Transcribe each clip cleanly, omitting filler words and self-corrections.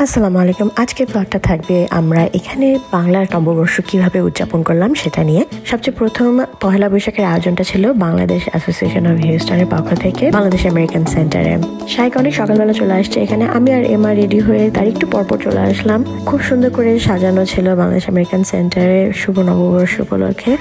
আসসালামু আলাইকুম। আজকে ব্লগটা থাকবে আমরা এখানে বাংলার নববর্ষ কিভাবে উদযাপন করলাম সেটা নিয়ে। সবচেয়ে প্রথম পহেলা বৈশাখের আয়োজনটা ছিল বাংলাদেশ অ্যাসোসিয়েশন অফ হিউস্টনের পক্ষ থেকে বাংলাদেশ আমেরিকান সেন্টারে। শাইক অনেক সকালবেলা চলে আসছে এখানে, আমি আর এমা রেডি হয়ে তার একটু পরপর চলে আসলাম। খুব সুন্দর করে সাজানো ছিল বাংলাদেশ আমেরিকান সেন্টারে শুভ নববর্ষ উপলক্ষে।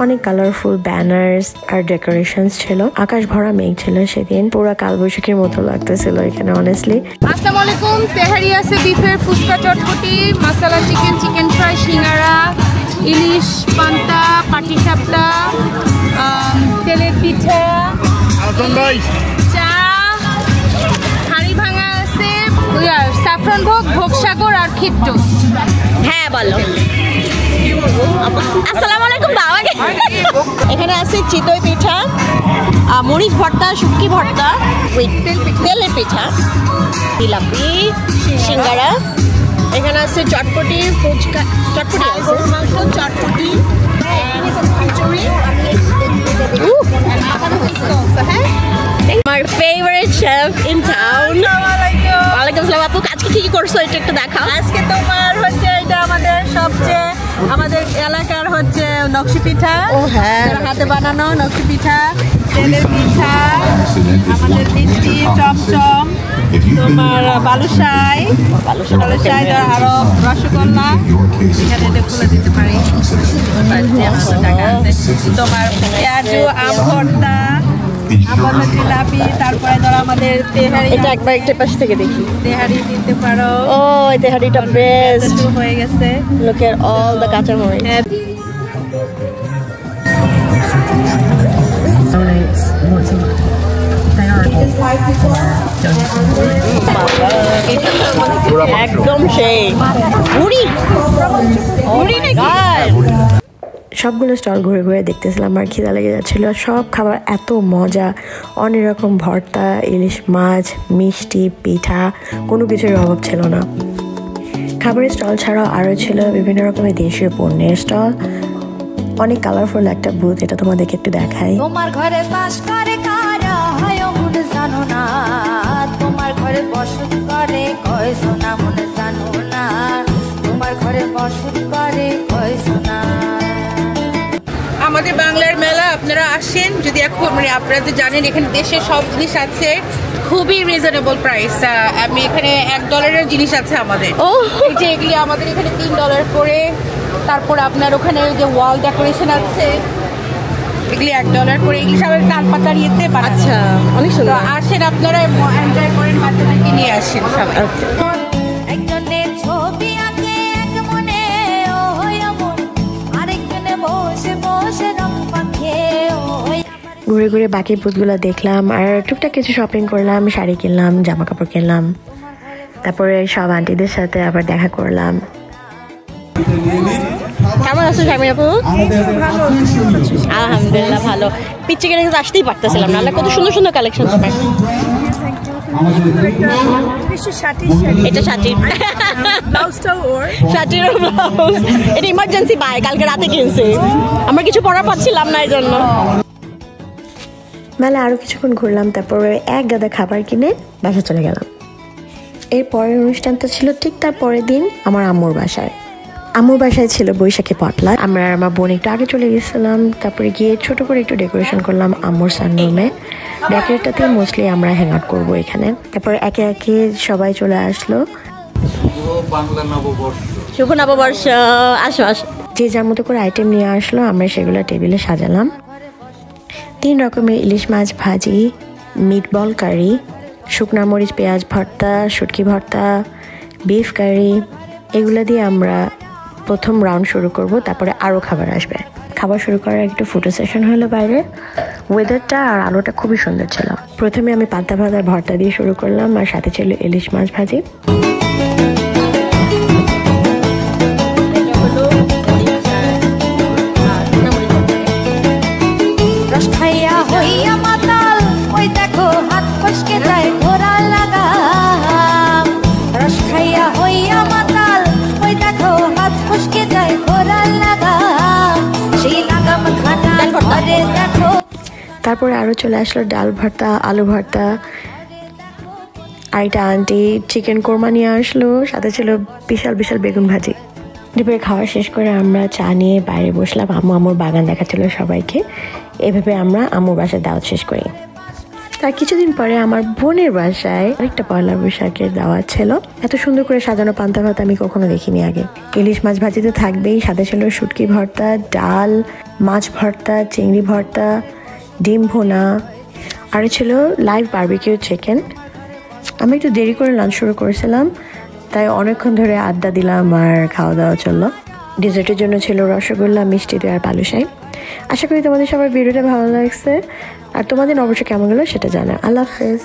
অনেক কালারফুল ব্যানার্স আর ডেকোরেশনস ছিল, আকাশ ভরা মেঘ ছিল সেদিন, পুরো কালবৈশাখীর মতো লাগতেছিল এখানে অনেস্টলি। আসসালামু আলাইকুম। তেহারি আছে, বিফের ফুচকা, চটপটি, মশলা চিকেন, চিকেন ফ্রাই, সিঙ্গারা, ইলিশ, পান্তা, পাটিসাপটা, তেলের পিঠা, চা, হাঁড়ি ভাঙা আছে, স্যাফরন ভোগ, ভোগসাগর আর ক্ষীর টোস্ট। হ্যাঁ বলো। আসসালামু আলাইকুম। দাওয়াগে এখানে আছে চিতই পিঠা, মরিচ ভর্তা, শুটকি ভর্তা, তেলের পিঠা, জিলাপি, সিঙ্গারা। এখানে আছে চটপটি, ফুচকা, চটপটি আছে, মাংস, চটপটি, খিচুড়ি। My favorite chef in town. ওয়ালাইকুম আসসালাম আপু, আজকে কি করছো এটা একটু দেখাও। আজকে তোমার হচ্ছে এটা আমাদের সবচেয়ে আমাদের এলাকার হচ্ছে নকশি পিঠা। ও হ্যাঁ, হাতে বানানো নকশি পিঠা, তেলের পিঠা, আমাদের মিষ্টি, চমচম, তোমার বালুশাই, আরো রসগোল্লা। এখানে এটা খুলে দিতে পারি। তোমার পেঁয়াজু, আম ভর্তা, জিলাপি, তারপরে ধরো আমাদের তেহারি। এটা একবার একটা পাশ থেকে দেখি। তেহারি দিতে পারো। ও এই তেহারিটা বেস্ট হয়ে গেছে। Look at all the কাঁচামরিচ। একদম সেই মুড়ি মুড়ি নাকি। সবগুলো স্টল ঘুরে ঘুরে দেখতেছিলাম আর খিদা লেগে যাচ্ছিল। সব খাবার এত মজা, অনেক রকম ভর্তা, ইলিশ মাছ, মিষ্টি, পিঠা, কোনো কিছুর অভাব ছিল না। খাবারের স্টল ছাড়াও আরও ছিল বিভিন্ন রকমের দেশীয় পণ্যের স্টল। অনেক কালারফুল একটা বুথ, এটা তোমাদেরকে একটু দেখাই। তোমার ঘরে বাস করে কারা হয় মনে জানো না, তোমার ঘরে বসত করে কয়ছো না মনে জানো না, তোমার ঘরে বসত করে কয়ছো না। আমাদের বাংলার মেলা আপনারা আসেন যদি। এখন আপনারা তো জানেন এখানে দেশের সব জিনিস আছে, খুবই রিজনেবল প্রাইস। আমি এখানে $1 জিনিস আছে আমাদের। এই যে এগুলি আমাদের এখানে $3 করে। তারপর আপনার ওখানে যে ওয়াল ডেকোরেশন আছে, এগুলি $1 করে। এগুলি সবাই তাল পাতার ইয়েতে বানানো। আচ্ছা, অনেক সুন্দর। আসেন আপনারা এনজয় করেন, বাচ্চাদেরকে নিয়ে আসেন সবাই। একজনের ছবি আঁকে এক মনে ও হইয়া মন, আরেকজনে বসে বসে রং পাখে ও হইয়া। ঘুরে ঘুরে বাকি বুথগুলো দেখলাম আর টুকটাক কিছু শপিং করলাম, শাড়ি কিনলাম, জামা কাপড় কিনলাম। তারপরে সব আন্টিদের সাথে আবার দেখা করলাম। কেমন আছো শামিন আপু? আলহামদুলিল্লাহ ভালো। পিচ্ছে কেটে আসতেই পারতেছিলাম না, কত সুন্দর সুন্দর কালেকশন তোমার। এটা শাটির শাটির ব্লাউজ, এটা ইমার্জেন্সি বাই, কালকে রাতে কিনছি। আমরা কিছু পড়ার পাচ্ছিলাম না এই জন্য। মেলা আরও কিছুক্ষণ ঘুরলাম, তারপরে এক গাদা খাবার কিনে বাসা চলে গেলাম। এর পরের অনুষ্ঠানটা ছিল ঠিক তার পরের দিন আমার আম্মুর বাসায়। আম্মুর বাসায় ছিল বৈশাখী পটলা। আমরা আর আমার বোন একটু আগে চলে গেছিলাম, তারপরে গিয়ে ছোট করে একটু ডেকোরেশন করলাম আম্মুর সানরুমে। ডেকোরেটটাতে মোস্টলি আমরা হ্যাং আউট করবো এখানে। তারপর একে একে সবাই চলে আসলো। শুভ নববর্ষ, আসো আসো। যে যার মতো করে আইটেম নিয়ে আসলো, আমরা সেগুলো টেবিলে সাজালাম। 3 রকমের ইলিশ মাছ ভাজি, মিটবল কারি, শুকনা মরিচ পেঁয়াজ ভর্তা, শুটকি ভর্তা, বিফ কারি, এগুলো দিয়ে আমরা প্রথম রাউন্ড শুরু করব। তারপরে আরও খাবার আসবে। খাবার শুরু করার একটু ফটো সেশন হলো বাইরে। ওয়েদারটা আর আলোটা খুবই সুন্দর ছিল। প্রথমে আমি পান্তা ভাতার ভর্তা দিয়ে শুরু করলাম আর সাথে ছিল ইলিশ মাছ ভাজি। রস খাইয়া হইয়া মাতাল, ওই দেখো হাত ফসকে যায় ঘোরা লাগাম। রস খাইয়া হইয়া মাতাল, ওই দেখো হাত ফসকে যায় ঘোরা লাগাম। সেই লাগাম খানা ঘরে দেখো। তারপরে আরও চলে আসলো ডাল ভর্তা, আলু ভর্তা আর এটা আন্টি চিকেন কোরমা নিয়ে আসলো, সাথে ছিল বিশাল বিশাল বেগুন ভাজি। দুপুরে খাওয়া শেষ করে আমরা চা নিয়ে বাইরে বসলাম। আম্মুর বাগান দেখাচ্ছিল সবাইকে। এভাবে আমরা আম্মুর বাসায় দাওয়াত শেষ করি। তার কিছুদিন পরে আমার বোনের বাসায় আরেকটা পয়লা বৈশাখের দাওয়াত ছিল। এত সুন্দর করে সাজানো পান্তা ভাত আমি কখনো দেখিনি আগে। ইলিশ মাছ ভাজি তো থাকবেই, সাথে ছিল শুটকি ভর্তা, ডাল, মাছ ভর্তা, চিংড়ি ভর্তা, ডিম ভুনা, আর ছিল লাইভ বারবিকিউ চিকেন। আমি একটু দেরি করে লাঞ্চ শুরু করেছিলাম, তাই অনেকক্ষণ ধরে আড্ডা দিলাম আর খাওয়া দাওয়া চললো। ডেজার্টের জন্য ছিল রসগোল্লা, মিষ্টি দই আর পালুশাই। আশা করি তোমাদের সবার ভিডিওটা ভালো লাগছে, আর তোমাদের অবশ্যই কেমন গেলো সেটা জানা। আল্লাহ হাফেজ।